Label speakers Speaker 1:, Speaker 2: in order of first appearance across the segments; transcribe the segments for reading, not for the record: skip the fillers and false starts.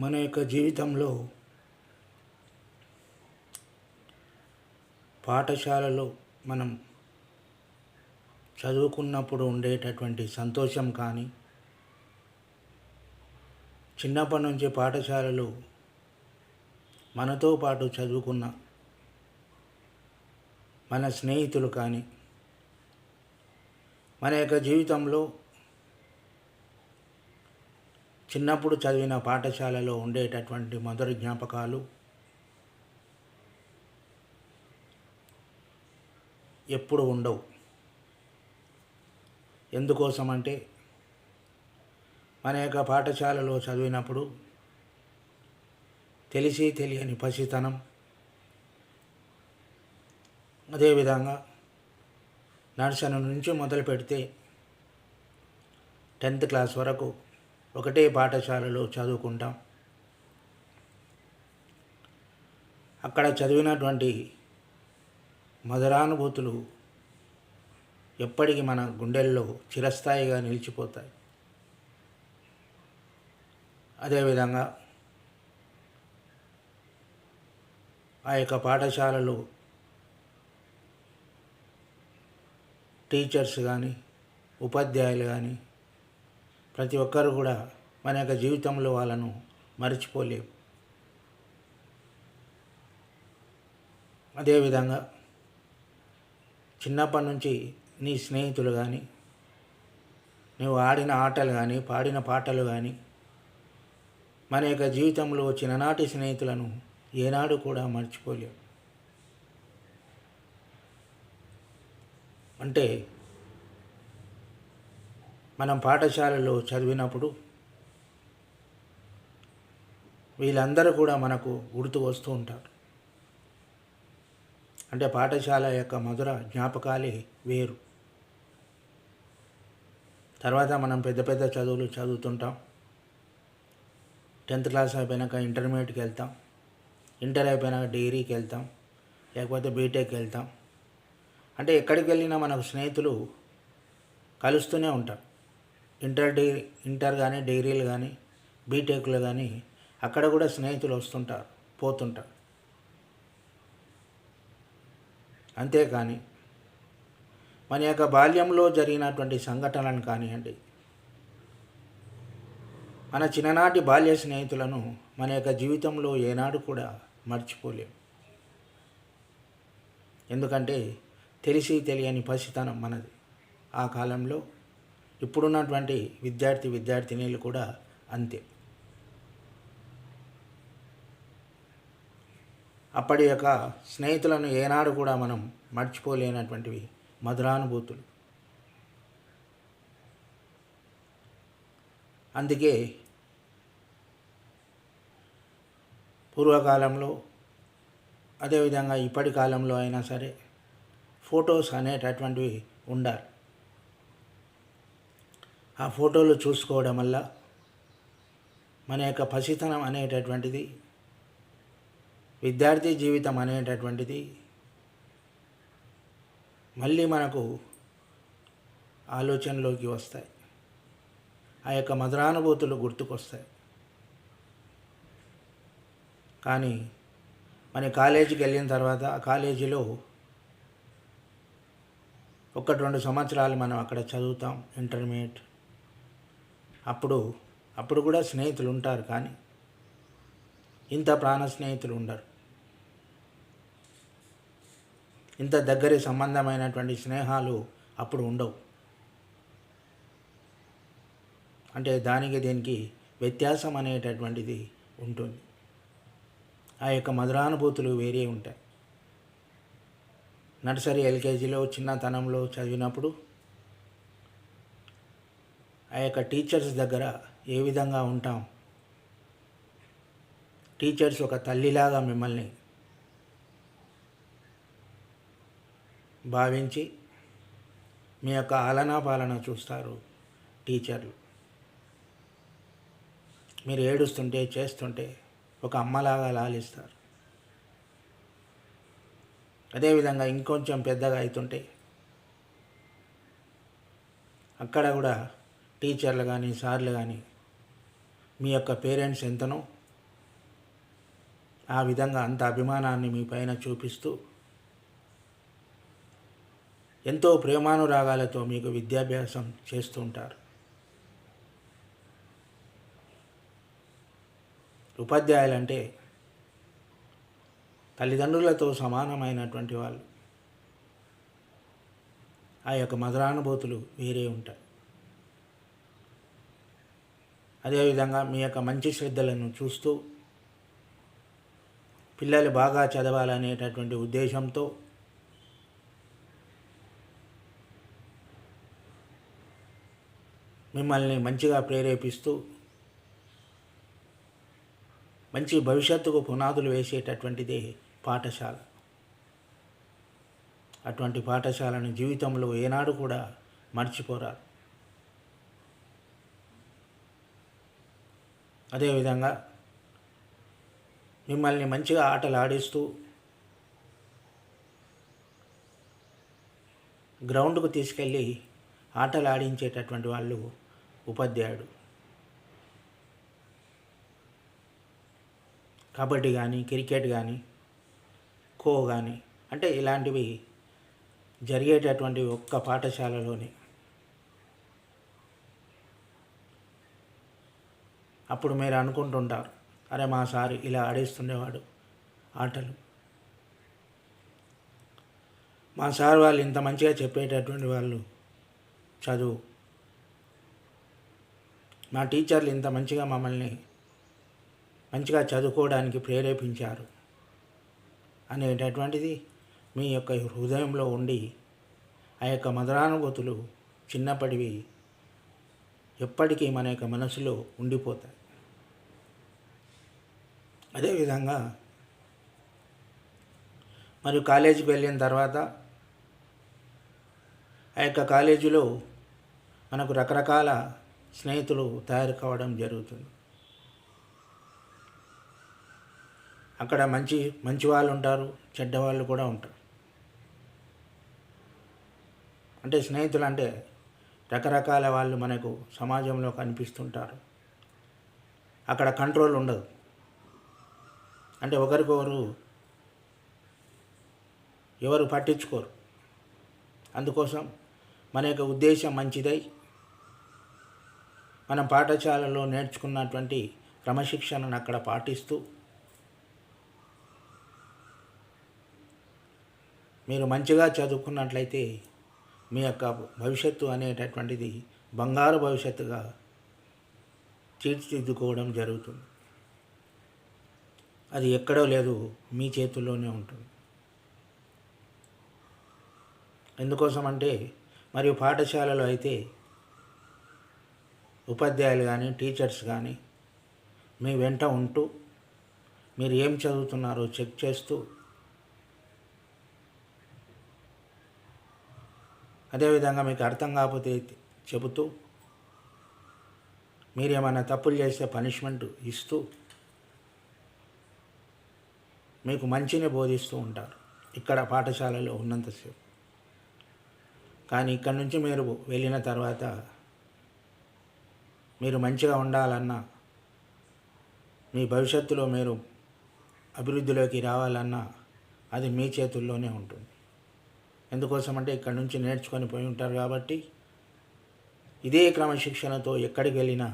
Speaker 1: మన యొక్క జీవితంలో పాఠశాలలో మనం చదువుకున్నప్పుడు ఉండేటటువంటి సంతోషం కానీ, చిన్నప్పటి నుంచి పాఠశాలలో మనతో పాటు చదువుకున్న మన స్నేహితులు కానీ, మన యొక్క జీవితంలో చిన్నప్పుడు చదివిన పాఠశాలలో ఉండేటటువంటి మధుర జ్ఞాపకాలు ఎప్పుడు ఉండవు. ఎందుకోసమంటే మన యొక్క పాఠశాలలో చదివినప్పుడు తెలిసి తెలియని పసితనం, అదేవిధంగా నర్సరీ నుంచి మొదలు పెడితే 10th క్లాస్ వరకు ఒకటే పాఠశాలలో చదువుకుంటాం. అక్కడ చదివినటువంటి మధురానుభూతులు ఎప్పటికీ మన గుండెల్లో చిరస్థాయిగా నిలిచిపోతాయి. అదేవిధంగా ఆ యొక్క పాఠశాలలో టీచర్స్ కానీ, ఉపాధ్యాయులు కానీ ప్రతి ఒక్కరు కూడా మన యొక్క జీవితంలో వాళ్ళను మర్చిపోలేము. అదేవిధంగా చిన్నప్పటి నుంచి నీ స్నేహితులు కానీ, నువ్వు ఆడిన ఆటలు కానీ, పాడిన పాటలు కానీ మన యొక్క జీవితంలో చిన్ననాటి స్నేహితులను ఏనాడు కూడా మర్చిపోలేము. అంటే మనం పాఠశాలలో చదివినప్పుడు వీళ్ళందరూ కూడా మనకు గుర్తు వస్తూ ఉంటారు. అంటే పాఠశాల యొక్క మధుర జ్ఞాపకాలే వేరు. తర్వాత మనం పెద్ద పెద్ద చదువులు చదువుతుంటాం. 10th క్లాస్ అయిపోయినాక ఇంటర్మీడియట్కి వెళ్తాం, ఇంటర్ అయిపోయినాక డిగ్రీకి వెళ్తాం, లేకపోతే బీటెక్కి వెళ్తాం. అంటే ఎక్కడికి వెళ్ళినా మనకు స్నేహితులు కలుస్తూనే ఉంటారు. ఇంటర్ కానీ, డిగ్రీలు కానీ, బీటెక్లు కానీ అక్కడ కూడా స్నేహితులు వస్తుంటారు, పోతుంటారు. అంతేకాని మన యొక్క బాల్యంలో జరిగినటువంటి సంఘటనలను కానివ్వండి, మన చిన్ననాటి బాల్య స్నేహితులను మన యొక్క జీవితంలో ఏనాడు కూడా మర్చిపోలేము. ఎందుకంటే తెలిసి తెలియని పసితనం మనది. ఆ కాలంలో ఇప్పుడున్నటువంటి విద్యార్థినీలు కూడా అంతే. అప్పటి యొక్క స్నేహితులను ఏనాడు కూడా మనం మర్చిపోలేనటువంటివి మధురానుభూతులు. అందుకే పూర్వకాలంలో, అదేవిధంగా ఇప్పటి కాలంలో అయినా సరే ఫొటోస్ అనేటటువంటివి ఉండాలి. ఆ ఫోటోలు చూసుకోవడం వల్ల మన యొక్క పసితనం అనేటటువంటిది, విద్యార్థి జీవితం అనేటటువంటిది మళ్ళీ మనకు ఆలోచనలోకి వస్తాయి. ఆ యొక్క మధురానుభూతులు గుర్తుకొస్తాయి. కానీ మన కాలేజీకి వెళ్ళిన తర్వాత ఆ కాలేజీలో 1-2 సంవత్సరాలు మనం అక్కడ చదువుతాం, ఇంటర్మీడియట్. అప్పుడు కూడా స్నేహితులు ఉంటారు, కానీ ఇంత ప్రాణ స్నేహితులు ఉండరు. ఇంత దగ్గరి సంబంధమైనటువంటి స్నేహాలు అప్పుడు ఉండవు. అంటే దీనికి వ్యత్యాసం అనేటటువంటిది ఉంటుంది. ఆ యొక్క మధురానుభూతులు వేరే ఉంటాయి. నర్సరీ, ఎల్కేజీలో చిన్నతనంలో చదివినప్పుడు ఆ యొక్క టీచర్స్ దగ్గర ఏ విధంగా ఉంటాం, టీచర్స్ ఒక తల్లిలాగా మిమ్మల్ని భావించి మీ యొక్క ఆలనా పాలన చూస్తారు టీచర్లు. మీరు ఏడుస్తుంటే, చేస్తుంటే ఒక అమ్మలాగా లాలిస్తారు. అదేవిధంగా ఇంకొంచెం పెద్దగా అవుతుంటే అక్కడ కూడా టీచర్లు కానీ, సార్లు కానీ మీ యొక్క పేరెంట్స్ ఎంతనో ఆ విధంగా అంత అభిమానాన్ని మీ పైన చూపిస్తూ ఎంతో ప్రేమానురాగాలతో మీకు విద్యాభ్యాసం చేస్తూ ఉంటారు. ఉపాధ్యాయులంటే తల్లిదండ్రులతో సమానమైనటువంటి వాళ్ళు. ఆ యొక్క మధురానుభూతులు వేరే ఉంటాయి. అదేవిధంగా మీ యొక్క మంచి శ్రద్ధలను చూస్తూ పిల్లలు బాగా చదవాలనేటటువంటి ఉద్దేశంతో మిమ్మల్ని మంచిగా ప్రేరేపిస్తూ మంచి భవిష్యత్తుకు పునాదులు వేసేటటువంటిదే పాఠశాల. అటువంటి పాఠశాలను జీవితంలో ఏనాడు కూడా మర్చిపోరాదు. అదేవిధంగా మిమ్మల్ని మంచిగా ఆటలు ఆడిస్తూ గ్రౌండ్కు తీసుకెళ్ళి ఆటలు ఆడించేటటువంటి వాళ్ళు ఉపాధ్యాయుడు. కబడ్డీ కానీ, క్రికెట్ కానీ, ఖో కానీ, అంటే ఇలాంటివి జరిగేటటువంటి ఒక్క పాఠశాలలోనే. అప్పుడు మీరు అనుకుంటుంటారు, అరే మా సార్ ఇలా ఆడిస్తుండేవాడు ఆటలు, మా సార్ వాళ్ళు ఇంత మంచిగా చెప్పేటటువంటి వాళ్ళు చదువు, మా టీచర్లు ఇంత మంచిగా మమ్మల్ని మంచిగా చదువుకోవడానికి ప్రేరేపించారు అనేటటువంటిది మీ యొక్క హృదయంలో ఉండి ఆ యొక్క మధురానుభూతులు చిన్నప్పటివి ఎప్పటికీ మన యొక్క మనసులో ఉండిపోతాయి. అదేవిధంగా మరియు కాలేజీకి వెళ్ళిన తర్వాత ఆ యొక్క కాలేజీలో మనకు రకరకాల స్నేహితులు తయారు కావడం జరుగుతుంది. అక్కడ మంచి వాళ్ళు ఉంటారు, చెడ్డవాళ్ళు కూడా ఉంటారు. అంటే స్నేహితులు అంటే రకరకాల వాళ్ళు మనకు సమాజంలో కనిపిస్తుంటారు. అక్కడ కంట్రోల్ ఉండదు. అంటే ఒకరికొకరు ఎవరు పట్టించుకోరు. అందుకోసం మన యొక్క ఉద్దేశం మంచిదై మనం పాఠశాలలో నేర్చుకున్నటువంటి క్రమశిక్షణను అక్కడ పాటిస్తూ మీరు మంచిగా చదువుకున్నట్లయితే మీ యొక్క భవిష్యత్తు అనేటటువంటిది బంగారు భవిష్యత్తుగా తీర్చిదిద్దుకోవడం జరుగుతుంది. అది ఎక్కడో లేదు, మీ చేతుల్లోనే ఉంటుంది. ఎందుకోసం అంటే మరియు పాఠశాలలో అయితే ఉపాధ్యాయులు కానీ, టీచర్స్ కానీ మీ వెంట ఉంటూ మీరు ఏం చదువుతున్నారో చెక్ చేస్తూ, అదేవిధంగా మీకు అర్థం కాకపోతే చెబుతూ, మీరు ఏమైనా తప్పులు చేస్తే పనిష్మెంట్ ఇస్తూ మీకు మంచిని బోధిస్తూ ఉంటారు ఇక్కడ పాఠశాలలో ఉన్నంతసేపు. కానీ ఇక్కడి నుంచి మీరు వెళ్ళిన తర్వాత మీరు మంచిగా ఉండాలన్నా, మీ భవిష్యత్తులో మీరు అభివృద్ధిలోకి రావాలన్నా అది మీ చేతుల్లోనే ఉంటుంది. ఎందుకోసం అంటే ఇక్కడ నుంచి నేర్చుకొని పోయి ఉంటారు కాబట్టి ఇదే క్రమశిక్షణతో ఎక్కడికి వెళ్ళినా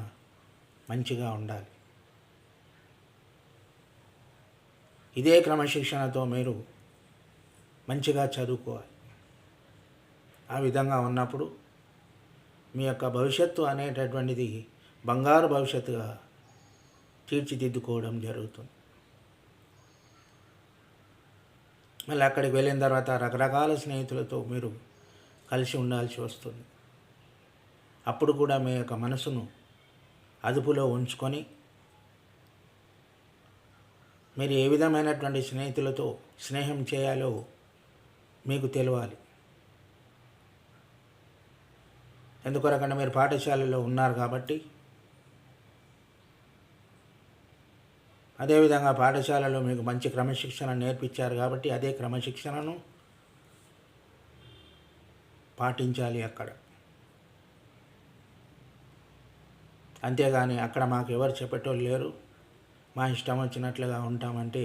Speaker 1: మంచిగా ఉండాలి. ఇదే క్రమశిక్షణతో మీరు మంచిగా చదువుకోవాలి. ఆ విధంగా ఉన్నప్పుడు మీ యొక్క భవిష్యత్తు అనేటటువంటిది బంగారు భవిష్యత్తుగా తీర్చిదిద్దుకోవడం జరుగుతుంది. మళ్ళీ అక్కడికి వెళ్ళిన తర్వాత రకరకాల స్నేహితులతో మీరు కలిసి ఉండాల్సి వస్తుంది. అప్పుడు కూడా మీ యొక్క మనసును అదుపులో ఉంచుకొని మీరు ఏ విధమైనటువంటి స్నేహితులతో స్నేహం చేయాలో మీకు తెలియాలి. ఎందుకొరకంటే మీరు పాఠశాలలో ఉన్నారు కాబట్టి, అదేవిధంగా పాఠశాలలో మీకు మంచి క్రమశిక్షణ నేర్పించారు కాబట్టి అదే క్రమశిక్షణను పాటించాలి అక్కడ. అంతేగాని అక్కడ మాకు ఎవరు చెప్పేటోళ్ళు లేరు, మా ఇష్టం వచ్చినట్లుగా ఉంటామంటే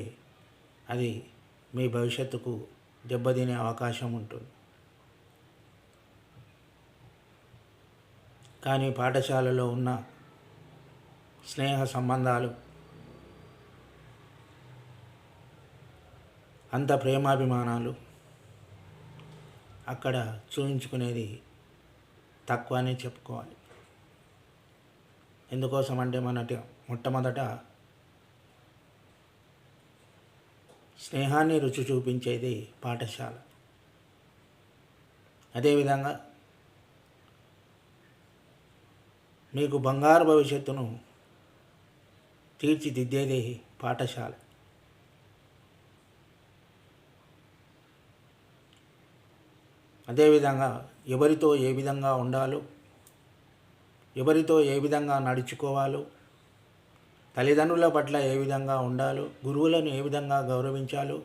Speaker 1: అది మీ భవిష్యత్తుకు దెబ్బతినే అవకాశం ఉంటుంది. కానీ పాఠశాలలో ఉన్న స్నేహ సంబంధాలు, అంత ప్రేమాభిమానాలు అక్కడ చూయించుకునేది తక్కువ అని చెప్పుకోవాలి. ఎందుకోసం అంటే మొట్టమొదట స్నేహాన్ని రుచి చూపించేది పాఠశాల. అదేవిధంగా మీకు బంగారు భవిష్యత్తును తీర్చిదిద్దేది పాఠశాల. అదేవిధంగా ఎవరితో ఏ విధంగా ఉండాలో, ఎవరితో ఏ విధంగా నడుచుకోవాలో, తల్లిదండ్రుల పట్ల ఏ విధంగా ఉండాలో, గురువులను ఏ విధంగా గౌరవించాలో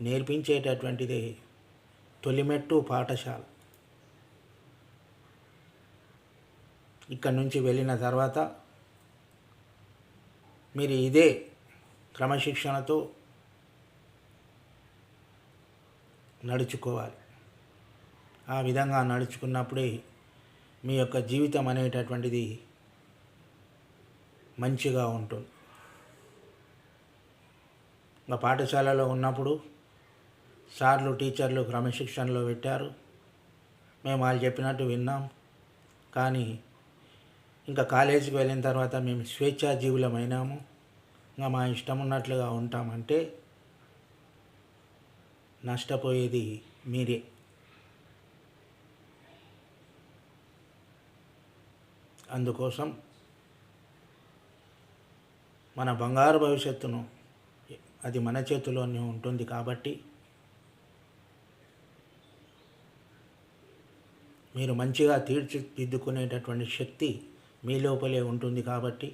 Speaker 1: నేర్పించేటటువంటిది తొలిమెట్టు పాఠశాల. ఇక్కడి నుంచి వెళ్ళిన తర్వాత మీరు ఇదే క్రమశిక్షణతో నడుచుకోవాలి. ఆ విధంగా నడుచుకున్నప్పుడే మీ యొక్క జీవితం అనేటటువంటిది మంచిగా ఉంటుంది. ఇంకా పాఠశాలలో ఉన్నప్పుడు సార్లు టీచర్లు క్రమశిక్షణలో పెట్టారు, మేము వాళ్ళు చెప్పినట్టు విన్నాం. కానీ ఇంకా కాలేజీకి వెళ్ళిన తర్వాత మేము స్వేచ్ఛాజీవులమైనాము, ఇంకా మా ఇష్టం ఉన్నట్లుగా ఉంటామంటే నష్టపోయేది మీరే. అందుకోసం మన బంగారు భవిష్యత్తును అది మన చేతిలోనే ఉంటుంది కాబట్టి మీరు మంచిగా తీర్చిదిద్దుకునేటటువంటి శక్తి మీ లోపలే ఉంటుంది. కాబట్టి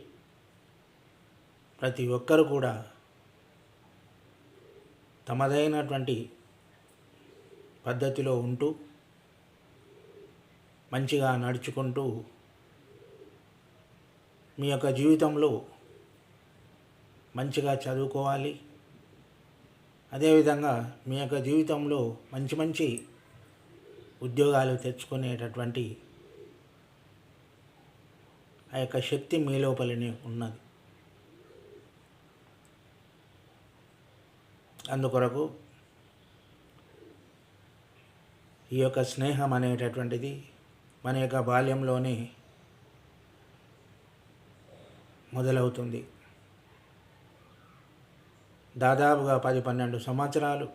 Speaker 1: ప్రతి ఒక్కరు కూడా తమదైనటువంటి పద్ధతిలో ఉంటూ మంచిగా నడుచుకుంటూ మీ యొక్క జీవితంలో మంచిగా చదువుకోవాలి. అదేవిధంగా మీ యొక్క జీవితంలో మంచి మంచి ఉద్యోగాలు తెచ్చుకునేటటువంటి ఆ యొక్క శక్తి మీ లోపలనే ఉన్నది. అందుకొరకు ఈ యొక్క స్నేహం అనేటటువంటిది మన యొక్క బాల్యంలోనే మొదలవుతుంది. దాదాపుగా 10-12 సంవత్సరాలు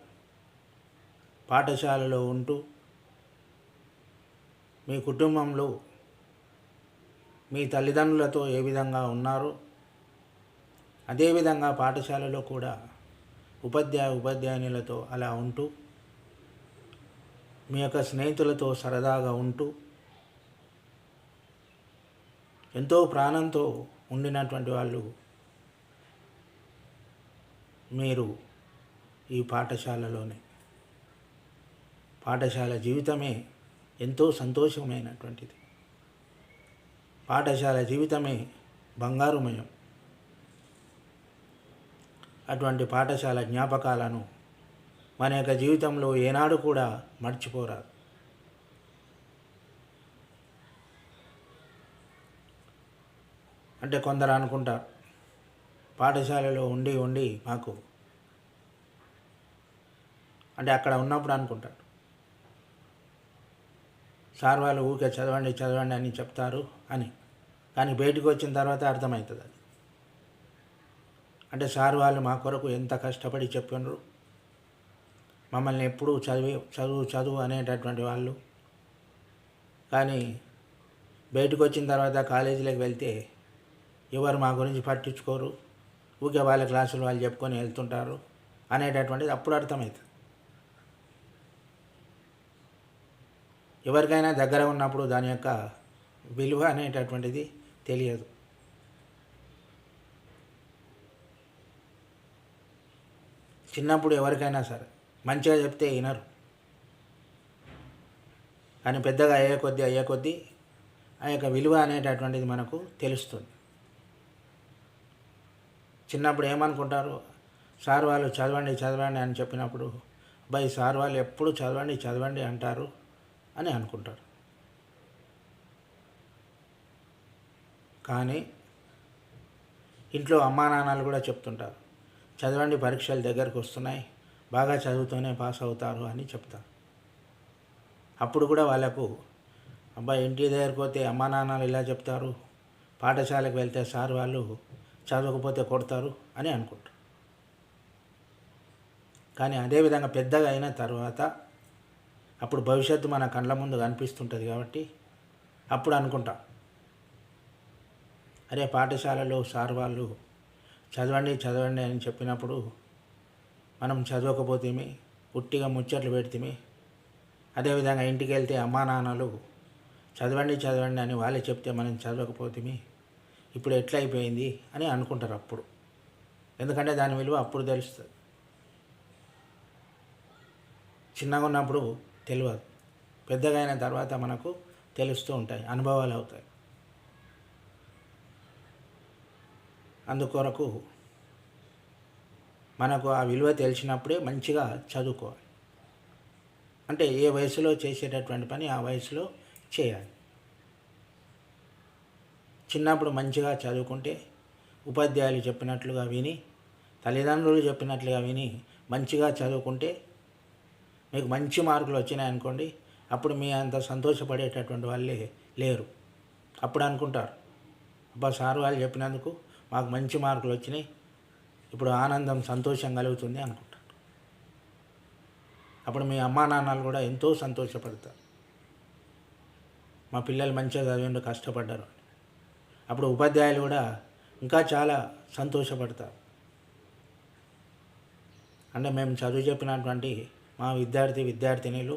Speaker 1: పాఠశాలలో ఉంటూ మీ కుటుంబంలో మీ తల్లిదండ్రులతో ఏ విధంగా ఉన్నారో అదేవిధంగా పాఠశాలలో కూడా ఉపాధ్యాయునిలతో అలా ఉంటూ మీ యొక్క స్నేహితులతో సరదాగా ఉంటూ ఎంతో ప్రాణంతో ఉండినటువంటి వాళ్ళు మీరు ఈ పాఠశాలలోనే. పాఠశాల జీవితమే ఎంతో సంతోషమైనటువంటిది. పాఠశాల జీవితమే బంగారుమయం. అటువంటి పాఠశాల జ్ఞాపకాలను మన యొక్క జీవితంలో ఏనాడు కూడా మర్చిపోరాదు. అంటే కొందరు అనుకుంటారు, పాఠశాలలో ఉండి ఉండి మాకు అంటే అక్కడ ఉన్నప్పుడు అనుకుంటారు సార్ వాళ్ళు ఊరికే చదవండి చదవండి అని చెప్తారు అని. కానీ బయటకు వచ్చిన తర్వాత అర్థమవుతుంది అది. అంటే సార్ వాళ్ళు మా కొరకు ఎంత కష్టపడి చెప్పినారు, మమ్మల్ని ఎప్పుడూ చదువు అనేటటువంటి వాళ్ళు. కానీ బయటకు వచ్చిన తర్వాత కాలేజీలోకి వెళ్తే ఎవరు మా గురించి పట్టించుకోరు, ఊరికే వాళ్ళ క్లాసులు వాళ్ళు చెప్పుకొని వెళ్తుంటారు అనేటటువంటిది అప్పుడు అర్థమవుతుంది. ఎవరికైనా దగ్గర ఉన్నప్పుడు దాని యొక్క విలువ అనేటటువంటిది తెలియదు. చిన్నప్పుడు ఎవరికైనా సరే మంచిగా చెప్తే వినరు, కానీ పెద్దగా అయ్యే కొద్దీ ఆ యొక్క విలువ అనేటటువంటిది మనకు తెలుస్తుంది. చిన్నప్పుడు ఏమనుకుంటారు, సార్ వాళ్ళు చదవండి చదవండి అని చెప్పినప్పుడు అబ్బాయి సార్ వాళ్ళు ఎప్పుడు చదవండి చదవండి అంటారు అని అనుకుంటారు. కానీ ఇంట్లో అమ్మా నాన్నలు కూడా చెప్తుంటారు, చదవండి పరీక్షలు దగ్గరకు వస్తున్నాయి, బాగా చదువుతూనే పాస్ అవుతారు అని చెప్తారు. అప్పుడు కూడా వాళ్ళకు అబ్బాయి ఇంటి దగ్గరికి పోతే అమ్మా నాన్నలు ఇలా చెప్తారు, పాఠశాలకు వెళ్తే సార్ వాళ్ళు చదవకపోతే కొడతారు అని అనుకుంటారు. కానీ అదేవిధంగా పెద్దగా అయిన తర్వాత అప్పుడు భవిష్యత్తు మన కళ్ళ ముందు కనిపిస్తుంటుంది కాబట్టి అప్పుడు అనుకుంటాం, అరే పాఠశాలలో సార్ వాళ్ళు చదవండి చదవండి అని చెప్పినప్పుడు మనం చదవకపోతేమి, పుట్టిగా ముచ్చట్లు పెడితేమి. అదేవిధంగా ఇంటికి వెళ్తే అమ్మా నాన్నలు చదవండి చదవండి అని వాళ్ళే చెప్తే మనం చదవకపోతేమి, ఇప్పుడు ఎట్లయిపోయింది అని అనుకుంటారు అప్పుడు. ఎందుకంటే దాని విలువ అప్పుడు తెలుస్తుంది, చిన్నగా ఉన్నప్పుడు తెలియదు. పెద్దగా అయిన తర్వాత మనకు తెలుస్తూ ఉంటాయి, అనుభవాలు అవుతాయి. అందుకొరకు మనకు ఆ విలువ తెలిసినప్పుడే మంచిగా చదువుకోవాలి. అంటే ఏ వయసులో చేసేటటువంటి పని ఆ వయసులో చేయాలి. చిన్నప్పుడు మంచిగా చదువుకుంటే ఉపాధ్యాయులు చెప్పినట్లుగా విని, తల్లిదండ్రులు చెప్పినట్లుగా విని మంచిగా చదువుకుంటే మీకు మంచి మార్కులు వచ్చినాయనుకోండి, అప్పుడు మీ అంత సంతోషపడేటటువంటి వాళ్ళే లేరు. అప్పుడు అనుకుంటారు, అబ్బా సార్ వాళ్ళు చెప్పినందుకు మాకు మంచి మార్కులు వచ్చినాయి, ఇప్పుడు ఆనందం సంతోషం కలుగుతుంది అనుకుంటారు. అప్పుడు మీ అమ్మా నాన్నలు కూడా ఎంతో సంతోషపడతారు, మా పిల్లలు మంచిగా చదివిండు కష్టపడ్డారు. అప్పుడు ఉపాధ్యాయులు కూడా ఇంకా చాలా సంతోషపడతారు. అంటే మేము చదువు చెప్పినటువంటి మా విద్యార్థినిలు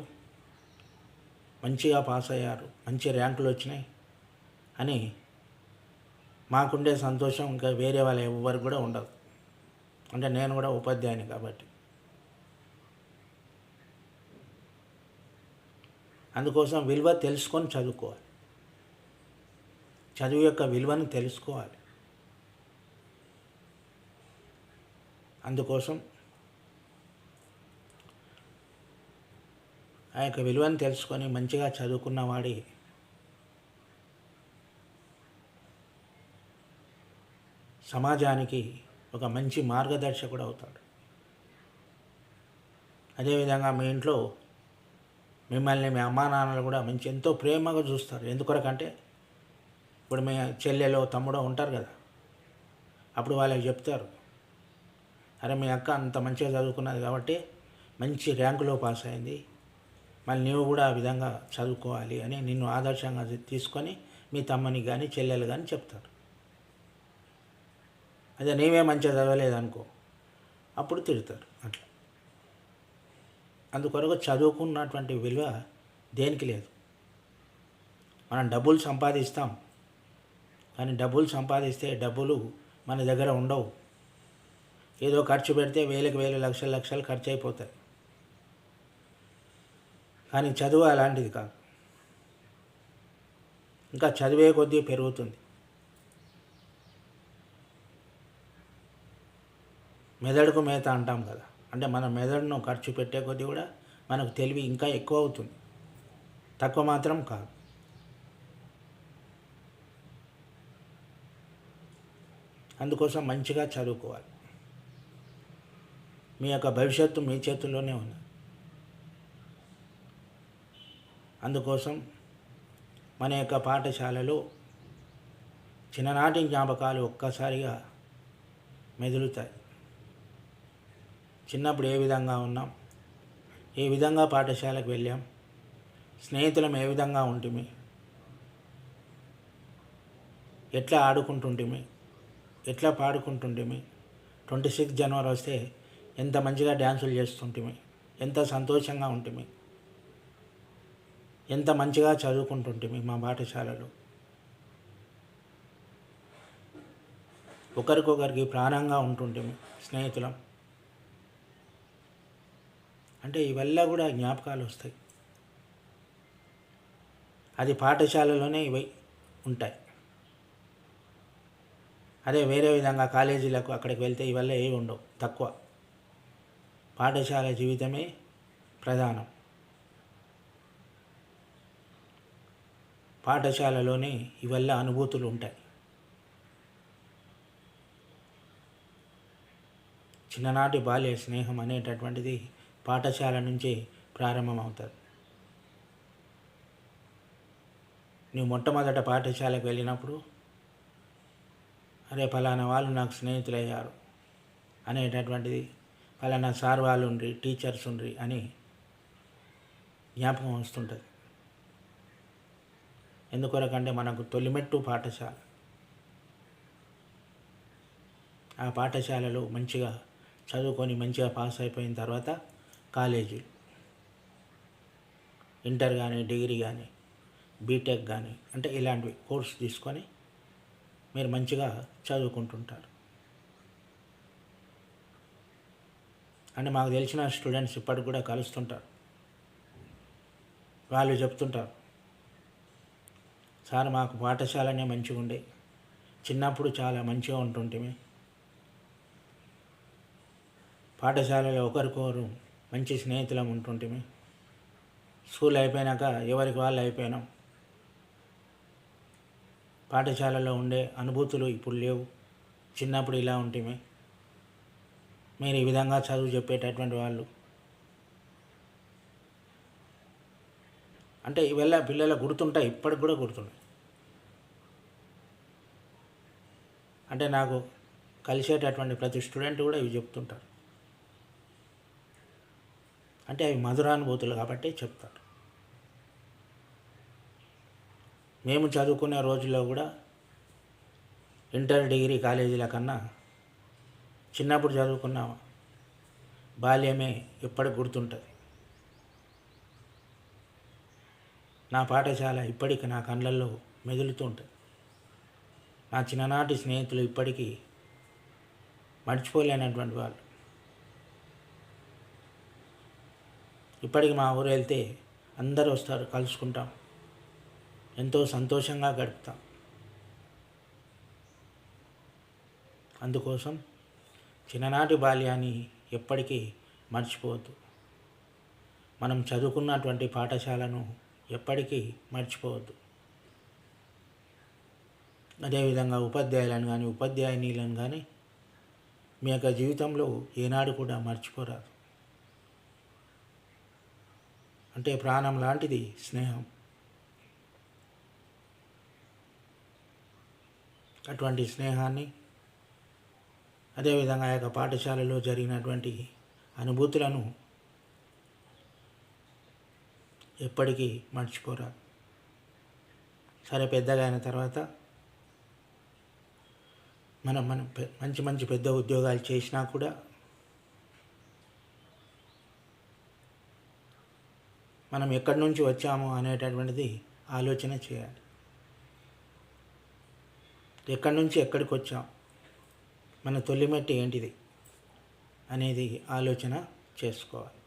Speaker 1: మంచిగా పాస్ అయ్యారు, మంచి ర్యాంకులు వచ్చినాయి అని మాకుండే సంతోషం ఇంకా వేరే వాళ్ళ ఎవరికి కూడా ఉండదు. అంటే నేను కూడా ఉపాధ్యాయుని కాబట్టి. అందుకోసం విలువ తెలుసుకొని చదువుకోవాలి, చదువు యొక్క విలువను తెలుసుకోవాలి. అందుకోసం ఆ యొక్క విలువను తెలుసుకొని మంచిగా చదువుకున్నవాడి సమాజానికి ఒక మంచి మార్గదర్శకుడు అవుతాడు. అదేవిధంగా మీ ఇంట్లో మిమ్మల్ని మీ అమ్మా నాన్నలు కూడా ఎంతో ప్రేమగా చూస్తారు. ఎందుకొరకంటే ఇప్పుడు మీ చెల్లెలో తమ్ముడో ఉంటారు కదా, అప్పుడు వాళ్ళకి చెప్తారు, అరే మీ అక్క అంత మంచిగా చదువుకున్నది కాబట్టి మంచి ర్యాంకులో పాస్ అయింది, మళ్ళీ నీవు కూడా ఆ విధంగా చదువుకోవాలి అని నిన్ను ఆదర్శంగా తీసుకొని మీ తమ్మునికి కానీ చెల్లెలు కానీ చెప్తారు. అదే నీవే మంచిగా చదవలేదనుకో, అప్పుడు తిడతారు. అట్లా అందుకొరకు చదువుకున్నటువంటి విలువ దేనికి లేదు. మనం డబ్బులు సంపాదిస్తాం, కానీ డబ్బులు సంపాదిస్తే డబ్బులు మన దగ్గర ఉండవు. ఏదో ఖర్చు పెడితే వేలకు వేలు లక్షలు ఖర్చు అయిపోతాయి. కానీ చదువు అలాంటిది కాదు, ఇంకా చదివే కొద్దీ పెరుగుతుంది. మెదడుకు మేత అంటాం కదా, అంటే మన మెదడును ఖర్చు పెట్టే కొద్దీ కూడా మనకు తెలివి ఇంకా ఎక్కువ అవుతుంది, తక్కువ మాత్రం కాదు. అందుకోసం మంచిగా చదువుకోవాలి. మీ యొక్క భవిష్యత్తు మీ చేతుల్లోనే ఉంది. అందుకోసం మన యొక్క పాఠశాలలో చిన్ననాటి జ్ఞాపకాలు ఒక్కసారిగా మెదులుతాయి. చిన్నప్పుడు ఏ విధంగా ఉన్నాం, ఏ విధంగా పాఠశాలకు వెళ్ళాం, స్నేహితులం ఏ విధంగా ఉంటిమి, ఎట్లా ఆడుకుంటుంటిమి, ఎట్లా పాడుకుంటుంటిమి, 26 జనవరి వస్తే ఎంత మంచిగా డ్యాన్సులు చేస్తుంటిమి, ఎంత సంతోషంగా ఉంటిమి, ఎంత మంచిగా చదువుకుంటుంటిమి మా పాఠశాలలో. ఒకరికొకరికి ప్రాణంగా ఉంటుంటిమి స్నేహితులం. అంటే ఇవల్ల కూడా జ్ఞాపకాలు వస్తాయి. అది పాఠశాలలోనే ఇవి ఉంటాయి. అదే వేరే విధంగా కాలేజీలకు అక్కడికి వెళ్తే ఇవల్ల ఏవి ఉండవు, తక్కువ. పాఠశాల జీవితమే ప్రధానం. పాఠశాలలోనే ఇవల్ల అనుభూతులు ఉంటాయి. చిన్ననాటి బాల్య స్నేహం అనేటటువంటిది పాఠశాల నుంచే ప్రారంభమవుతుంది. నువ్వు మొట్టమొదట పాఠశాలకు వెళ్ళినప్పుడు అరే ఫలానా వాళ్ళు నాకు స్నేహితులయ్యారు అనేటటువంటిది, ఫలానా సార్ వాళ్ళు ఉండ్రి, టీచర్స్ ఉండ్రి అని జ్ఞాపకం వస్తుంటుంది. ఎందుకొరకంటే మనకు తొలిమెట్టు పాఠశాల. ఆ పాఠశాలలో మంచిగా చదువుకొని మంచిగా పాస్ అయిపోయిన తర్వాత కాలేజీ, ఇంటర్ కానీ, డిగ్రీ కానీ, బీటెక్ కానీ, అంటే ఇలాంటివి కోర్స్ తీసుకొని మీరు మంచిగా చదువుకుంటుంటారు. అంటే మాకు తెలిసిన స్టూడెంట్స్ ఇప్పటికి కూడా కలుస్తుంటారు. వాళ్ళు చెప్తుంటారు, సార్ మాకు పాఠశాలనే మంచిగా ఉండే, చిన్నప్పుడు చాలా మంచిగా ఉంటుంటిమి, పాఠశాలలో ఒకరికొకరు మంచి స్నేహితులం ఉంటుంటిమి, స్కూల్ అయిపోయినాక ఎవరికి వాళ్ళు అయిపోయినాం, పాఠశాలలో ఉండే అనుభూతులు ఇప్పుడు లేవు, చిన్నప్పుడు ఇలా ఉంటిమి, మీరు ఈ విధంగా చదువు చెప్పేటటువంటి వాళ్ళు అంటే ఇవల్ల పిల్లలకు గుర్తుంటాయి, ఇప్పటికి కూడా గుర్తున్నాయి. అంటే నాకు కలిసేటటువంటి ప్రతి స్టూడెంట్ కూడా ఇవి చెప్తుంటారు. అంటే అవి మధురానుభూతులు కాబట్టి చెప్తారు. మేము చదువుకునే రోజుల్లో కూడా ఇంటర్, డిగ్రీ కాలేజీల కన్నా చిన్నప్పుడు చదువుకున్న బాల్యమే ఎప్పటికి గుర్తుంటుంది. నా పాఠశాల ఇప్పటికి నా కళ్ళల్లో మెదులుతూ ఉంటుంది. నా చిన్ననాటి స్నేహితులు ఇప్పటికీ మర్చిపోలేనటువంటి వాళ్ళు. ఇప్పటికి మా ఊరు వెళ్తే అందరూ వస్తారు, కలుసుకుంటాం, ఎంతో సంతోషంగా గడుపుతాం. అందుకోసం చిన్ననాటి బాల్యాన్ని ఎప్పటికీ మర్చిపోవద్దు. మనం చదువుకున్నటువంటి పాఠశాలను ఎప్పటికీ మర్చిపోవద్దు. అదేవిధంగా ఉపాధ్యాయులను కానీ, ఉపాధ్యాయునిలను కానీ మీ యొక్క జీవితంలో ఏనాడు కూడా మర్చిపోరాదు. అంటే ప్రాణం లాంటిది స్నేహం. అటువంటి స్నేహాన్ని, అదేవిధంగా ఆ యొక్క పాఠశాలలో జరిగినటువంటి అనుభూతులను ఎప్పటికీ మర్చిపోరాదు. సరే, పెద్దగా అయిన తర్వాత మనం మంచి మంచి పెద్ద ఉద్యోగాలు చేసినా కూడా మనం ఎక్కడి నుంచి వచ్చాము అనేటటువంటిది ఆలోచన చేయాలి. ఎక్కడి నుంచి ఎక్కడికి వచ్చాం, మన తొలిమెట్టు ఏంటిది అనేది ఆలోచన చేసుకోవాలి.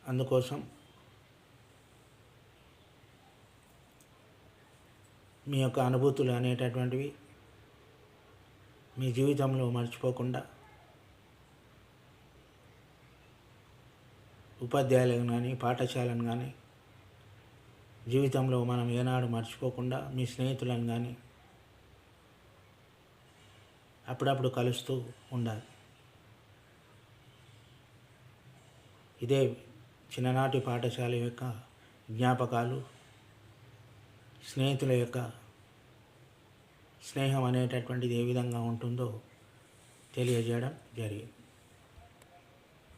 Speaker 1: అందుకోసం మీ యొక్క అనుభూతులు అనేటటువంటివి మీ జీవితంలో మర్చిపోకుండా ఉపాధ్యాయులను కానీ, పాఠశాలను కానీ జీవితంలో మనం ఏనాడు మర్చిపోకుండా మీ స్నేహితులను కానీ అప్పుడప్పుడు కలుస్తూ ఉండాలి. ఇదే చిన్ననాటి పాఠశాల యొక్క జ్ఞాపకాలు, స్నేహితుల యొక్క స్నేహం అనేటటువంటిది ఏ విధంగా ఉంటుందో తెలియజేయడం జరిగింది.